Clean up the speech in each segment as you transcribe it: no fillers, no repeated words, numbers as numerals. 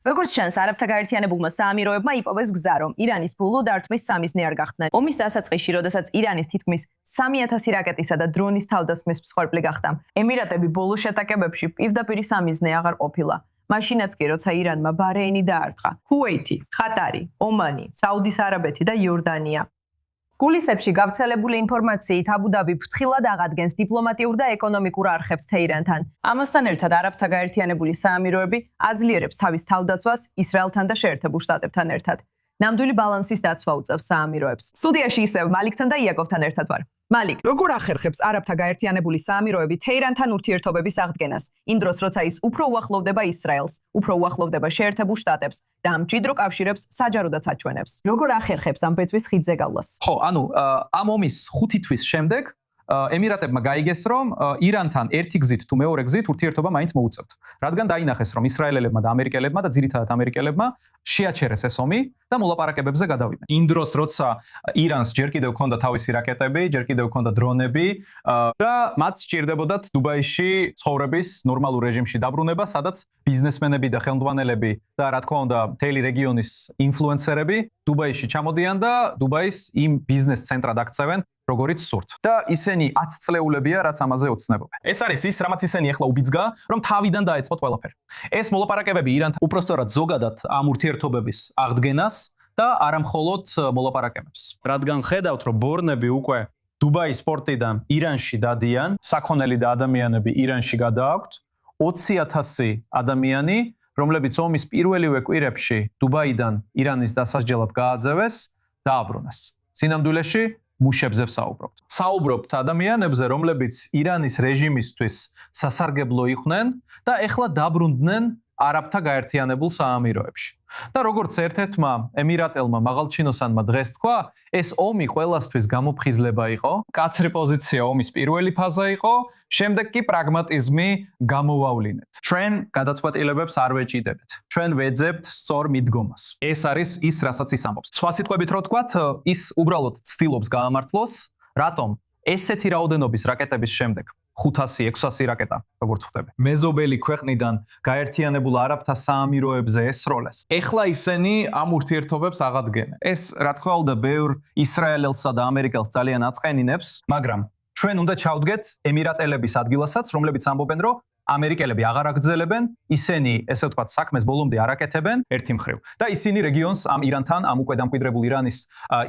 როგორც ჩანს, არაბთა გაერთიანებულმა საამიროებმა იპოვეს გზა, რომ ირანის ბოლო დარტყმის სამიზნე არ გახდნენ. ომის დასაწყისში, როდესაც ირანის თითქმის 3000 რაკეტისა და დრონის თავდასხმის მსხვერპლი გახდა, ემირატები ბოლო შეტაკებებში პირდაპირი სამიზნე აღარ ყოფილა. მაშინაც კი, როცა ირანმა ბაჰრეინი დაარტყა, ქუვეითი, ყატარი, ომანი, საუდის არაბეთი და იორდანია. კულისებში გავრცელებული ინფორმაციით აბუ-დაბი ფრთხილად აღადგენს დიპლომატიურ და ეკონომიკურ არხებს თეირანთან. ამასთან ერთად არაბთა გაერთიანებული საამიროები აძლიერებს თავის თავდაცვას ისრაელთან და შეერთებულ შტატებთან ერთად. ნამდვილი ბალანსის დაცვა უწევს საამიროებს. სტუდიაში ისევ მალიქთან და იაკოვთან ერთად ვარ. მალიქ, როგორ ახერხებს არაბთა გაერთიანებული საამიროები თეირანთან ურთიერთობების აღდგენას, იმ დროს, როცა ის უფრო უახლოვდება ისრაელს, უფრო უახლოვდება შეერთებულ შტატებს და ამ მჭიდრო კავშირებს საჯაროდაც აჩვენებს. როგორ ახერხებს ამ ბეწვის ხიდზე გავლას? ხო, ამ ომის 5 თვის შემდეგ ემირატებმა გაიგეს, რომ ირანთან ერთი გზით თუ მეორე გზით ურთიერთობა მაინც მოუწევთ. რადგან დაინახეს, რომ ისრაელელებმა და ამერიკელებმა და ძირითადად ამერიკელებმა შეაჩერეს ეს ომი და მოლაპარაკებებზე გადავიდნენ. იმ დროს, როცა ირანს ჯერ კიდევ ჰქონდა თავისი რაკეტები, ჯერ კიდევ ჰქონდა დრონები და მათ სჭირდებოდათ დუბაიში ცხოვრების ნორმალურ რეჟიმში დაბრუნება, სადაც ბიზნესმენები და ხელმძღვანელები და რა თქმა უნდა, მთელი რეგიონის ინფლუენსერები დუბაიში ჩამოდიან და დუბაის იმ ბიზნეს ცენტრად აქცევენ, როგორიც სურთ. და ისინი 10 წლეულებია, რაც ამაზე ოცნებობენ. ეს არის ის, რამაც ისინი ახლა უბიძგა, რომ თავიდან დაეწყოთ ყველაფერი. ეს მოლაპარაკებები ირანთან უпростоრად ზოგადად ამ ურთიერთობების აღდგენას და არამხოლოდ მოლაპარაკებებს. რადგან ხედავთ, რომ ბორნები უკვე დუბაის პორტიდან ირანში დადიან, საქონელი და ადამიანები ირანში გადააქვთ, 20,000 ადამიანი, რომლებიც ომის პირველივე კვირებში დუბაიდან ირანის დასასჯელად გააძევეს, დააბრუნეს. სინამდვილეში მუშებზე ვსაუბრობთ. საუბრობთ ადამიანებზე, რომლებიც ირანის რეჟიმისთვის სასარგებლო იყვნენ და ეხლა დაბრუნდნენ არაბთა გაერთიანებულ საამიროებში. და როგორც ერთ-ერთმა ემირატელმა მაღალჩინოსანმა დღეს თქვა, ეს ომი ყველასთვის გამოფხიზლება იყო, კაცრი პოზიცია ომის პირველი ფაზა იყო, შემდეგ კი პრაგმატიზმი გამოვავლინეთ. ჩვენ გადაწყვეტილებებს არ ვეჭიდებთ. ჩვენ ვეძებთ სწორ მიდგომას. ეს არის ის, რასაც ის ამბობს. სხვა სიტყვებით რო თქვათ, ის უბრალოდ ცდილობს გაამართლოს, რატომ ესეთი რაოდენობის რაკეტების შემდეგ 500-600 რაკეტა, როგორც ხვდები. მეზობელი ქვეყნიდან გაერთიანებულ არაბთა საამიროებზე ესროლეს. ეხლა ისინი ამ ურთიერთობებს აღადგენენ. ეს, რა თქმა უნდა, ბევრ ისრაელელსა და ამერიკელს ძალიან აწყენინებს, მაგრამ ჩვენ უნდა ჩავდგეთ ემირატელების ადგილასაც, რომლებიც ამბობენ, რომ ამერიკელები აღარ აგრძელებენ, ისინი, ესე ვთქვათ, საქმეს ბოლომდე არ აკეთებენ ერთი მხრივ. და ისინი რეგიონს ამ ირანთან, ამ უკვე დამკვიდრებულ ირანის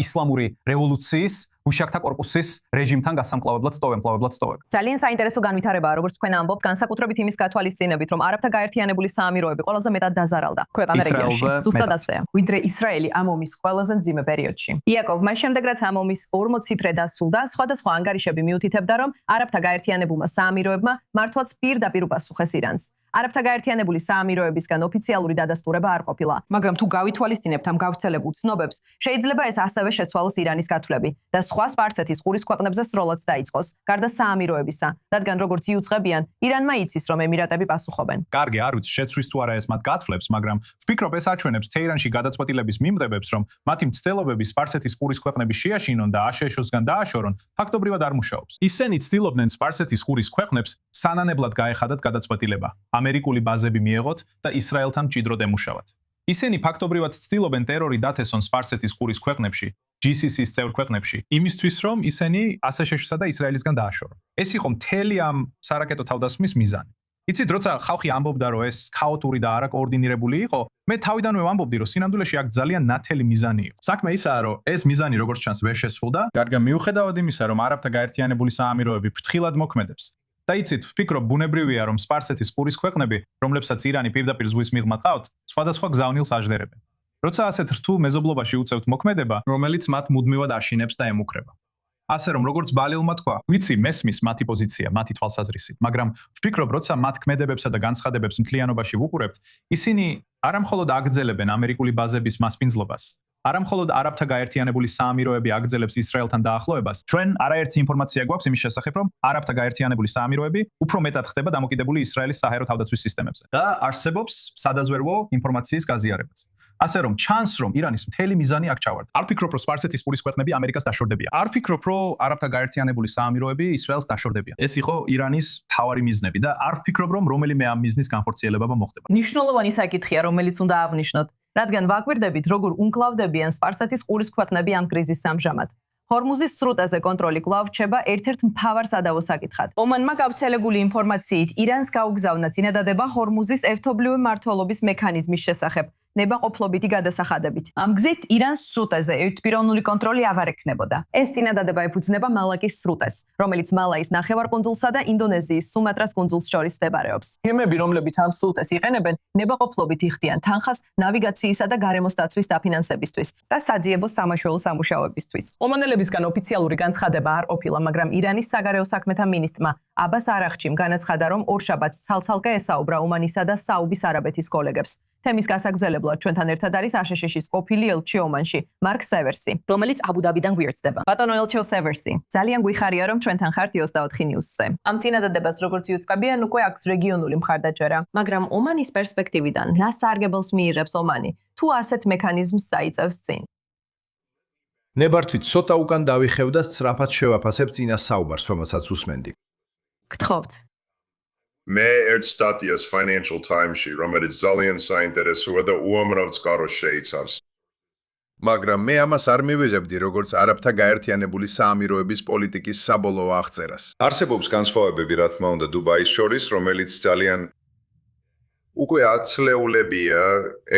ისლამური რევოლუციის მუშაკთა კორპუსის რეჟიმთან გასამკლავებლად ტოვებენ. ძალიან საინტერესო განვითარებაა, როგორც თქვენ ამბობთ, განსაკუთრებით იმის გათვალისწინებით, რომ არაბთა გაერთიანებული საამიროები ყველაზე მეტად დაზარალდა ქვეყანა რეგიონში. ზუსტად ასეა, ვიდრე ისრაელი ამ ომის ყველაზე მძიმე პერიოდში. იაკოვ, მას შემდეგ რაც ამ ომის 40 ციფრე დასრულდა, სხვადასხვა ანგარიშები მიუთითებდა, რომ არაბთა გაერთიანებულმა საამიროებმა მართლაც პირდაპირ უპასუხეს ირანს. არაბთა გაერთიანებული საამიროებისგან ოფიციალური დადასტურება არ ყოფილა, მაგრამ თუ გავითვალისწინებთ ამ გავრცელებულ ცნობებს, შეიძლება ეს ასევე შეცვალოს ირანის გათვლები და სხვა სპარსეთის ყურის ქვეყნებზე სროლაც დაიწყოს, გარდა საამიროებისა, რადგან როგორც იუწყებიან, ირანმა იცის, რომ ემირატები პასუხობენ. კარგი, არ ვიცი, შეცვლის თუ არა ეს მათ გათვლებს, მაგრამ ვფიქრობ, ეს აჩვენებს თეირანში გადაწყვეტილების მიმღებებს, რომ მათი მცდელობები სპარსეთის ყურის ქვეყნების შეაშინონ და აშშ-გან დააშორონ, ფაქტობრივად არ მუშაობს. ისინი ცდილობდნენ სპარსეთის ყურის ქვეყნებს სანანებლად გაეხადათ გადაწყვეტილება. ამერიკული ბაზები მიეღოთ და ისრაელთან მჭიდროდ ემუშავათ. ისინი ფაქტობრივად ცდილობენ ტერორი დათესონ სპარსეთის ყურის ქვეყნებში, GCC-ის წევრ ქვეყნებში, იმისთვის რომ ისინი აშშ-სა და ისრაელისგან დააშორონ. ეს იყო მთელი ამ სარაკეტო თავდასხმის მიზანი. იცით, როცა ხალხი ამბობდა, რომ ეს ქაოტური და არაკოორდინირებული იყო, მე თავიდანვე ვამბობდი, რომ სინამდვილეში აქ ძალიან ნათელი მიზანი იყო. საქმე ისაა, რომ ეს მიზანი როგორც ჩანს ვერ შესრულდა, რადგან მიუხედავად იმისა, რომ არაბთა გაერთიანებული საამიროები ფრთხილად მოქმედებს და იცით, ვფიქრობ, ბუნებრივია, რომ სპარსეთის ყურის ქვეყნები, რომლებსაც ირანი პირდაპირ ზღვის მიღმა ყავთ, სხვადასხვა გზავნილს აჟდერებენ. როცა ასეთ რთულ მეზობლობაში უწევთ მოქმედება, რომელიც მათ მუდმივად აშინებს და ემუქრება. ასე რომ, როგორც ბალილმა თქვა, ვიცი, მესმის მათი პოზიცია, მათი თვალსაზრისით, მაგრამ ვფიქრობ, როცა მათ ქმედებებსა და განცხადებებს მთლიანობაში ვუყურებთ, ისინი არამხოლოდ აგრძელებენ ამერიკული ბაზების მასპინძლობას, არამხოლოდ არაბთა გაერთიანებული საამიროები აგრძელებს ისრაელთან დაახლოებას. ჩვენ არაერთი ინფორმაცია გვაქვს იმის შესახებ, რომ არაბთა გაერთიანებული საამიროები უფრო მეტად ხდება დამოკიდებული ისრაელის საჰაერო თავდაცვის სისტემებზე და არსებობს სადაზვერვო ინფორმაციის გაზიარებაც. ასე რომ ჩანს რომ ირანის მთელი მიზანი აქ ჩავარდა. არ ფიქრობ რომ სპარსეთის პურის ქვეყნები ამერიკას დაშორდებიან. არ ფიქრობ რომ არაბთა გაერთიანებული საამიროები ისრაელს დაშორდებიან. ეს იყო ირანის მთავარი მიზნები და არ ფიქრობ რომ რომელიმე ამ მიზნის განხორციელება მოხდება. ნიშნულოვანი საკითხია, რომელიც უნდა აღვნიშნოთ, რადგან ვაკვირდებით, როგორ უმკლავდებიან სპარსეთის ყურის ქვეყნები ამ კრიზისს ამჟამად. ჰორმუზის სრუტეზე კონტროლი კვლავ რჩება ერთ-ერთ მთავარ სადავო საკითხად. ომანმა გავრცელებული ინფორმაციით ირანს გაუგზავნა წინადადება ჰორმუზის ერთობლივი მმართველობის მექანიზმის შესახებ, ნებაყოფლობითი გადასახადებით. ამ გზით ირანს სრუტეზე ერთპიროვნული კონტროლი აღარ ექნებოდა. ეს წინადადება ეფუძნება მალაკის სრუტეს, რომელიც მალაის ნახევარკუნძულსა და ინდონეზიის სუმატრას კუნძულს შორის მდებარეობს. ფირმები, რომლებიც ამ სრუტეს იყენებენ, ნებაყოფლობით იხდიან თანხას ნავიგაციისა და გარემოს დაცვის დაფინანსებისთვის და საძიებო სამაშველო სამუშაოებისთვის. ომანელებისგან ოფიციალური განცხადება არ ყოფილა, მაგრამ ირანის საგარეო საქმეთა მინისტრმა აბას არაღჩიმ განაცხადა, რომ ორშაბათს ცალ-ცალკე ესაუბრა ომანისა და საუდის არაბეთის კოლეგებს. თემის გასაგრძელებლად ჩვენთან ერთად არის აშშ-ის ყოფილი ელჩი ომანში, მარკ სევერსი, რომელიც აბუ-დაბიდან გვერდდება. ბატონო ელჩო სევერსი, ძალიან გვიხარია, რომ ჩვენთან ხართ 24 ნიუსზე. ამ წინადადებას როგორც იუწყებიან, უკვე აქვს რეგიონული მხარდაჭერა, მაგრამ ომანის პერსპექტივიდან რა სარგებელს მიიღებს ომანი, თუ ასეთ მექანიზმს წაიწევს წინ? ნებართვით ცოტა უკან დავიხევ და სწრაფად შევაფასებ წინა საუბარს, რომელსაც უსმენდი. გთხოვთ. მე ერთ სტატიას Financial Times-ში, რომელიც ძალიან საინტერესოა და უამრავ წყაროს შეიცავს. მაგრამ მე ამას არ მივიღებდი, როგორც არაბთა გაერთიანებული საამიროების პოლიტიკის საბოლოო აღწერას. არსებობს განსხვავებები, რა თქმა უნდა, დუბაის შორის, რომელიც ძალიან უკვე ათწლეულებია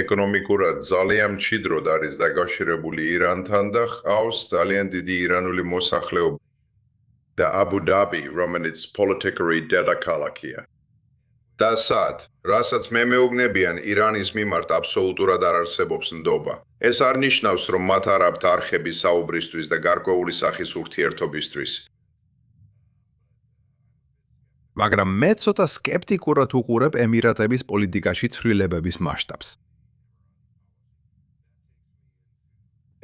ეკონომიკურად ძალიან მჭიდროდ არის დაკავშირებული ირანთან და ჰყავს ძალიან დიდი ირანული მოსახლეობა და აბუ-დაბი, რომელიც პოლიტიკური დედაქალაქია. და სად, რასაც მე მეუბნებიან, ირანის მიმართ აბსოლუტურად არ არსებობს ნდობა. ეს არ ნიშნავს, რომ მათ არ აქვთ არხები საუბრისთვის და გარკვეული სახის ურთიერთობისთვის. მაგრამ მე ცოტა სკეპტიკურად უყურებ ემირატების პოლიტიკაში ცვლილებების მასშტაბს.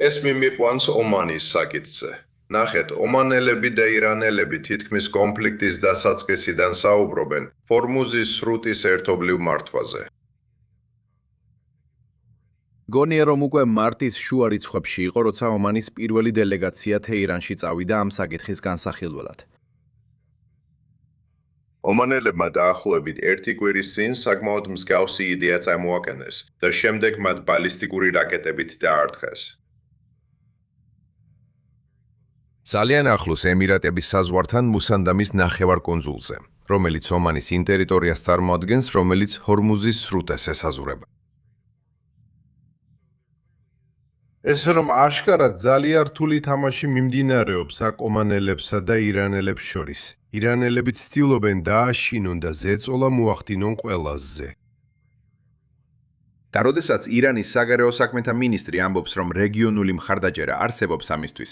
ეს მიმიყვანს ომანის საკითხზე. ნახეთ, ომანელები და ირანელები თითქმის კონფლიქტის დასაწყისიდან საუბრობენ ჰორმუზის სრუტის ერთობლივ მართვაზე. გონია რომ უკვე მარტის შუა რიცხვებში იყო, როცა ომანის პირველი დელეგაცია თეირანში წავიდა ამ საკითხის განსახილველად. ომანელებმა დაახლოებით ერთი კვირის წინ საკმაოდ მსგავსი იდეა წამოაყენეს და შემდეგ მათ ბალისტიკური რაკეტებით დაარტყეს. ძალიან ახლოს ემირატების საზღვართან მუსანდამის ნახევარკუნძულზე, რომელიც ომანის იმ ტერიტორიას წარმოადგენს, რომელიც ჰორმუზის სრუტეს ესაზღვრება. ეს რომ აშკარად ძალიან რთული თამაში მიმდინარეობს აქ ომანელებსა და ირანელებს შორის. ირანელები ცდილობენ დააშინონ და ზეწოლა მოახდინონ ყველასზე. და როდესაც ირანის საგარეო საქმეთა მინისტრი ამბობს, რომ რეგიონული მხარდაჭერა არსებობს ამისთვის,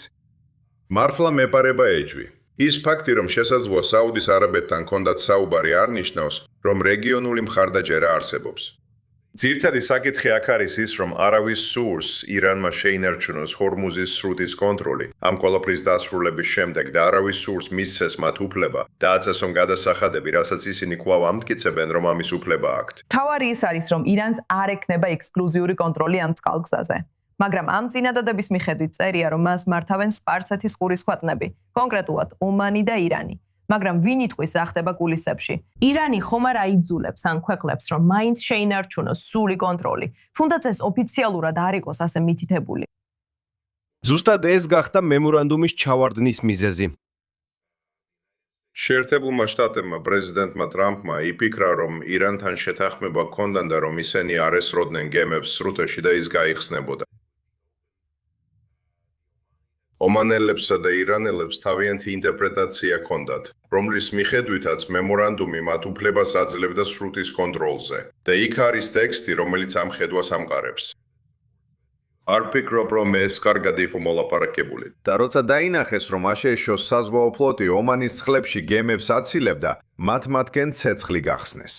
მართლა მეპარება ეჭვი. ის ფაქტი, რომ შესაძლოა საუდის არაბეთთან ჰქონდათ საუბარი, არ ნიშნავს, რომ რეგიონული მხარდაჭერა არსებობს. ძირითადი საკითხი აქ არის ის, რომ არავის სურს ირანმა შეინარჩუნოს ჰორმუზის სრუტის კონტროლი ამ ყველაფრის დასრულების შემდეგ და არავის სურს მისცეს მათ უფლება და აწესონ გადასახადები, რასაც ისინი კვლავ ამტკიცებენ, რომ ამის უფლება აქვთ. თავარი ის არის, რომ ირანს არ ექნება ექსკლუზიური კონტროლი ამ წყალგზაზე. მაგრამ ამ წინადადების მიხედვით წერია, რომ მას მართავენ სპარსეთის ყურის ქვეყნები, კონკრეტულად ომანი და ირანი. მაგრამ ვინ იტყვის რა ხდება კულისებში? ირანი ხომ არ აიძულებს ან ქვეყნებს, რომ მაინც შეინარჩუნოს სრული კონტროლი, თუნდაც ეს ოფიციალურად არ იყოს ასე მითითებული. ზუსტად ეს გახდა მემორანდუმის ჩავარდნის მიზეზი. შეერთებულმა შტატებმა პრეზიდენტმა ტრამპმა იფიქრა, რომ ირანთან შეთანხმება ჰქონდა და რომ ისინი არ ესროდნენ გემებს სრუტეში და ის გაიხსნებოდა. ომანელებსა და ირანელებს თავიანთი ინტერპრეტაცია ჰქონდათ, რომლის მიხედვითაც მემორანდუმი მათ უფლებას აძლევდა სრუტის კონტროლზე და იქ არის ტექსტი, რომელიც ამ ხედვას ამყარებს. არ ფიქრობ, რომ ეს კარგად იყო მოლაპარაკებული. და როცა დაინახეს, რომ აშშ-ის საზღვაო ფლოტი ომანის წყლებში გემებს აცილებდა, მათ მათგან ცეცხლი გახსნეს.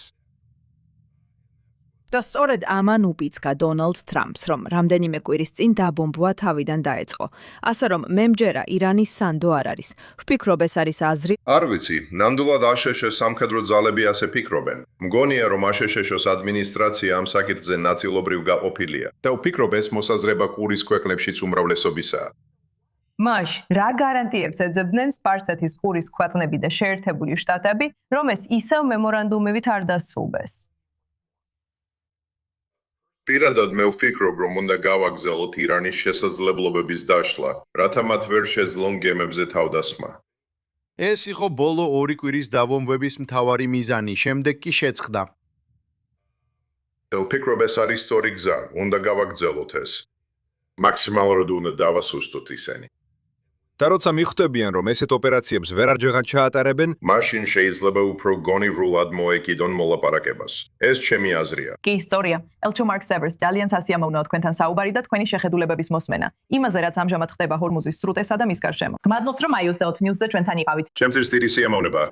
და სწორედ ამან უპიցქა დონალდ ტრამპს, რომ რამდენიმე კვირის წინ დაბომბვა თავიდან დაეწყო. ასე რომ მე მჯერა ირანის სანდო არ არის. ვფიქრობ ეს არის აზრი. არ ვიცი, ნამდვილად აშშ სამხედრო ძალები ასე ფიქრობენ. მგონია, რომ აშშ-ს ადმინისტრაცია ამ საკითხზე ნაწილობრივ გაყოფილია და ვფიქრობ, ეს მოსაზრება ყურის ქვეყნებშიც უმრავლესობისაა. მაშ, რა გარანტიებს ეძებდნენ სპარსეთის ყურის ქვეყნები და შეერთებული შტატები, რომ ეს ისევ მემორანდუმებით არ დასრულდეს? პირადად მე ვფიქრობ, რომ უნდა გავაგზავნოთ ირანის შესაძლებლობების დაშლა, რათა მათ ვერ შეძლონ გემებზე თავდასხმა. ეს იყო ბოლო 2 კვირის დაბომბვების მთავარი მიზანი, შემდეგ კი შეწყდა. ვფიქრობ, ეს არის სწორი გზა, უნდა გავაგზავნოთ ეს. მაქსიმალურად უნდა დავასუსტოთ ისინი. და როცა მიხვდებიან, რომ ესეთ ოპერაციებს ვერ არჯერად ჩაატარებენ, მაშინ შეიძლება უფრო გონივრულად მოეკიდონ მოლაპარაკებას. ეს ჩემი აზრია. კი, სწორია. ელჩო მარკ სევერს ძალიან სასიამოვნოა თქვენთან საუბარი და თქვენი შეხედულებების მოსმენა. იმაზე, რაც ამჟამად ხდება ჰორმუზის სრუტესა და მის გარშემო. გმადლობთ, რომ iOS.news-ზე ჩვენთან იყავით. ჩემთვის დიდი სიამოვნება.